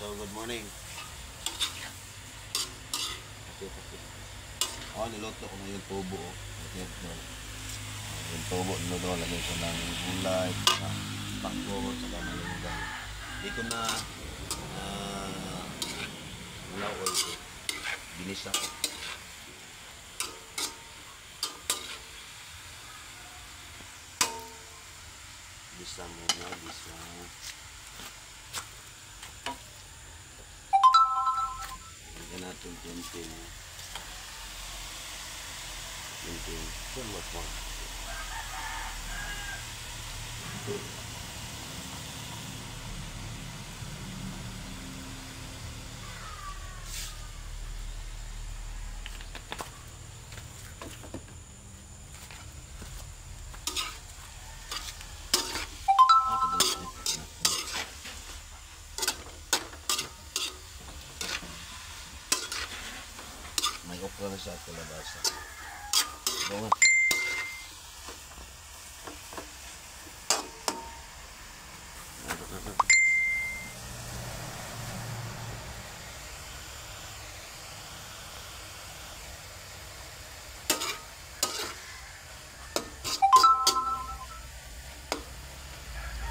So, good morning. Niluto ko na yung tubo. Yung tubo, niluto, lagay ko ng gulay, pakboro, saka malunggay. Hindi ko na oil ko. Binisa ko. Bisa muna, bisa. Lagyan natin kunting. Somewhat more. May okra na siya at kalabasa. Bango.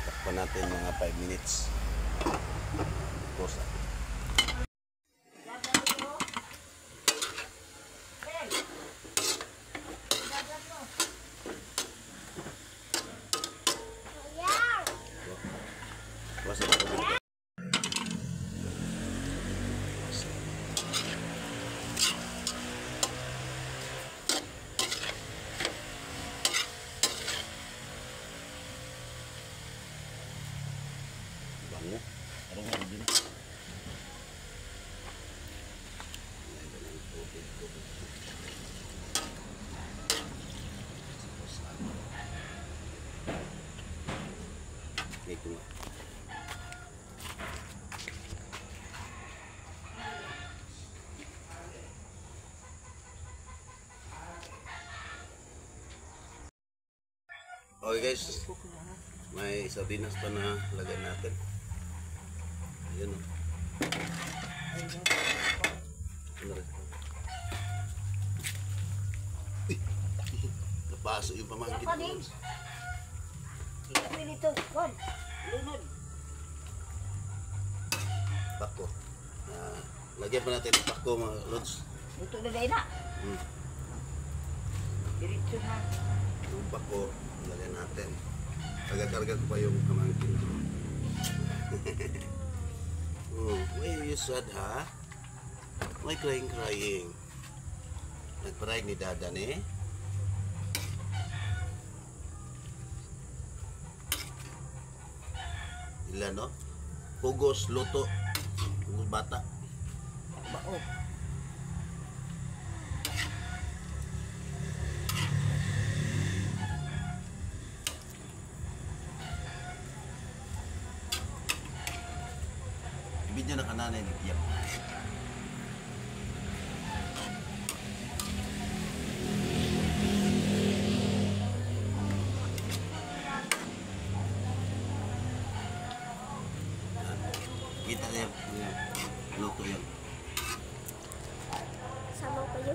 Takpan natin mga 5 minutes. Tapos bango. Parang ano din. Ito nga. Okay guys, may sardinas pa na lagay natin. Ayan o. Napaso yung pamangkin ko. Pako. Lagyan pa natin yung pako mga lods. Luto na dahil na. Diretso na. Yung pako, lagyan natin. Karga-karga ko pa yung pamangkin ko. Why are you sad, ha? Why crying? Nagparay ni Dadan eh. Ila no? Pugos, luto. Pugos bata. Bao. Ibig na kananay ni Tiyak. Kita niya luto yan. Sama kayo.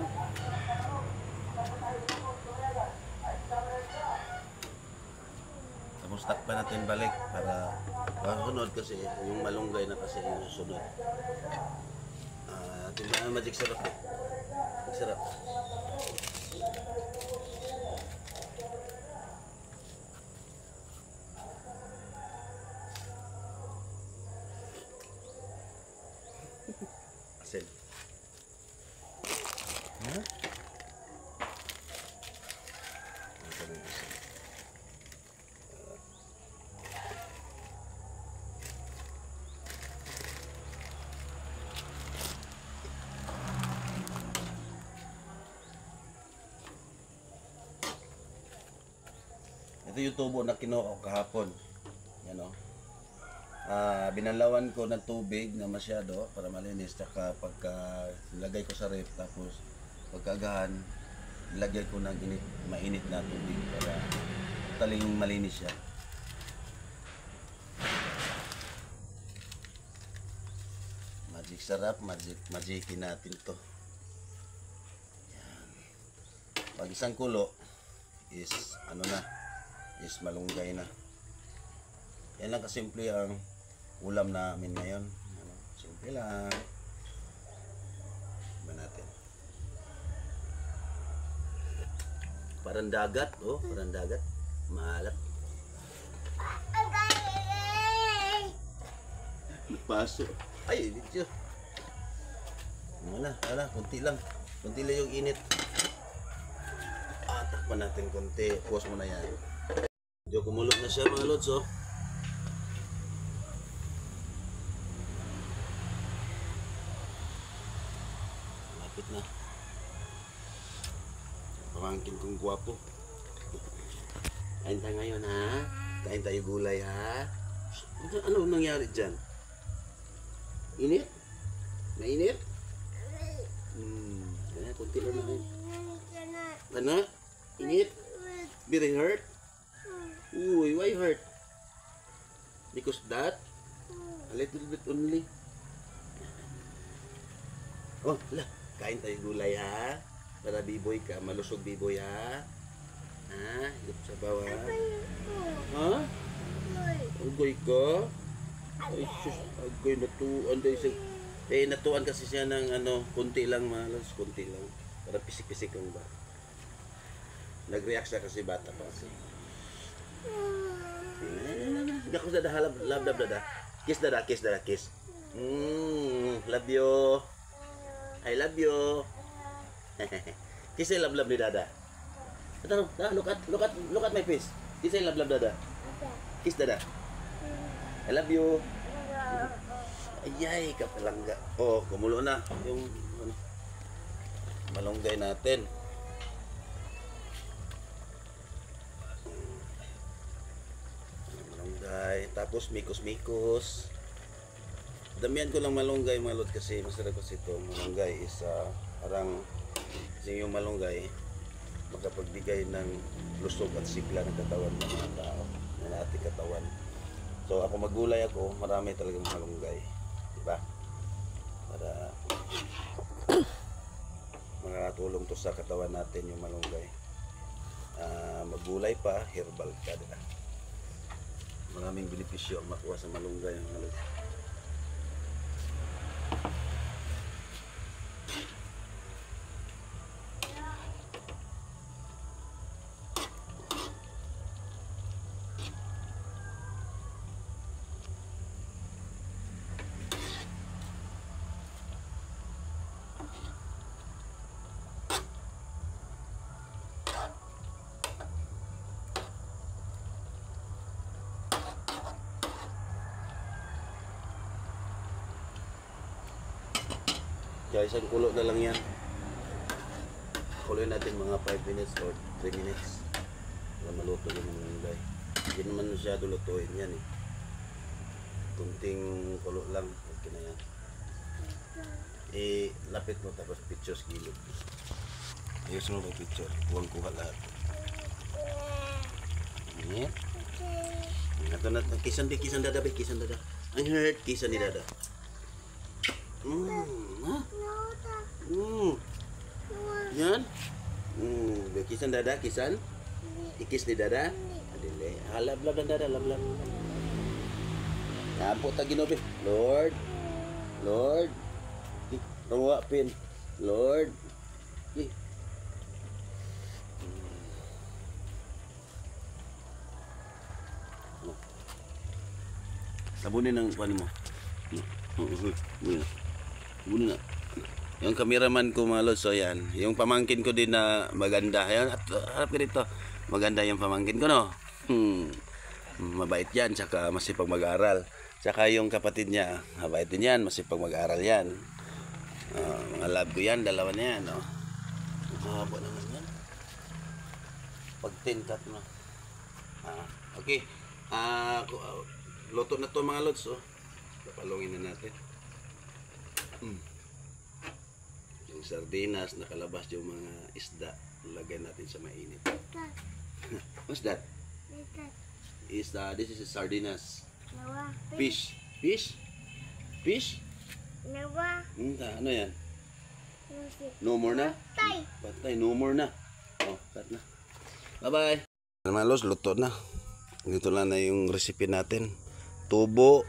Tapos takpan natin balik para sunod kasi yung malunggay na kasi yung susunod. Timbangan magic syrup eh. Syrup. Asin. Huh? Ito yung tubo na kinuha ko kahapon. Yan o. Binalawan ko ng tubig na masyado para malinis. Tsaka pagka lagay ko sa ref, tapos pagkagahan, lagay ko ng mainit na tubig para taling malinis siya. sarap, magikin natin to. Yan. Pag isang kulo is ano na, is malunggay na. Yan lang kasimple ang ulam namin ngayon. Ano, simple lang. Iba natin. Parang dagat, oh, parang dagat. Maalat. Nagpaso. Ay, dito. Wala, kunti lang. Kunti lang yung init. Takpan natin konti. Pause mo na yan. Medyo kumulog na siya mga lods, oh. Lapit na. Pamangkin kong gwapo. Kain tayo ngayon, ha? Kain tayo gulay, ha? Ano nangyari dyan? Init? Mainit? Kaya kunti lang natin. Ano? Init? Very hurt? Uy, why hurt? Because that? A little bit only. Oh, la, kain tayo gulay, ha? Para biboy ka, malusog biboy, ha? Ha? Ito sa bawah. Ha? Agoy ka? Ay, sus, agoy, natuan daw siya. Eh, natuan kasi siya ng ano, kunti lang, malas, kunti lang. Para pisik-pisik lang ba? Nag-react siya kasi bata pa kasi. Hindi ako sa dahalab, love, dada. Kiss, dada, kiss, dada, kiss. Love you. I love you. Kiss, I love ni dada. Look at my face. Kiss, I love dada. Kiss, dada. I love you. Ayay, kapalangga. Oh, kumulo na yung ano, malunggay natin. Malunggay, tapos mikos-mikos. Damihan ko lang malunggay mga lod kasi masarap kasi ito. Malunggay is parang kasi yung malunggay makapagbigay ng lusog at sigla ng katawan ng mga tao, ng ating katawan. So ako magulay ako, marami talagang malunggay, diba? Para makakatulong to sa katawan natin yung malunggay. Magulay pa, herbal ka, diba? Maraming benepisyo ang makuha sa malunggay ang malunggay. Kaya isang kulo na lang yan. Kuloy natin mga 5 minutes or 3 minutes para maluto yung malunggay. Hindi naman masyado lutuin yan eh. Kunting kulo lang, okay na yan. Lapit mo tapos pictures gilid. Ayos mo ba picture? Huwag kuha lahat. Yan. Ito na, kisan dada. Ang hurt, kisan ni dada. Yan. Kisan dada, kisan. Ikis ni dada. Adile. Lab dada, lab. Napo ta Ginoo. Lord. Rawa pin. Lord. Sabunin ang kuan mo. Bunin na. Yung cameraman ko mga lods, so yan. Yung pamangkin ko din na maganda. Ayan, harap ka dito. Maganda yung pamangkin ko, no? Mabait yan, tsaka masipag mag-aaral. Tsaka yung kapatid niya, mabait din yan, masipag mag-aaral yan. Mga love ko yan, dalawa na yan, no? Mahaba naman yan. Pag-tintat mo. Okay. Luto na to mga lods, oh. Papalungin na natin. Yung sardinas, nakalabas yung mga isda. Lagay natin sa mainit. What's that? This is sardinas. Fish. Nawa. Ano yan? Musik. No more na? Tay. Patay, no more na. Oh, cut na. Bye-bye. Mga los, luto na. Dito lang na yung recipe natin. Tubo,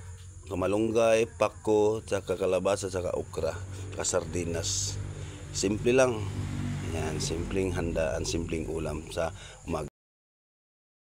kamalunggay, pako, tsaka kalabasa, tsaka okra, tsaka sardinas. Simple lang. Yan, simpleng handaan, simpleng ulam sa umaga.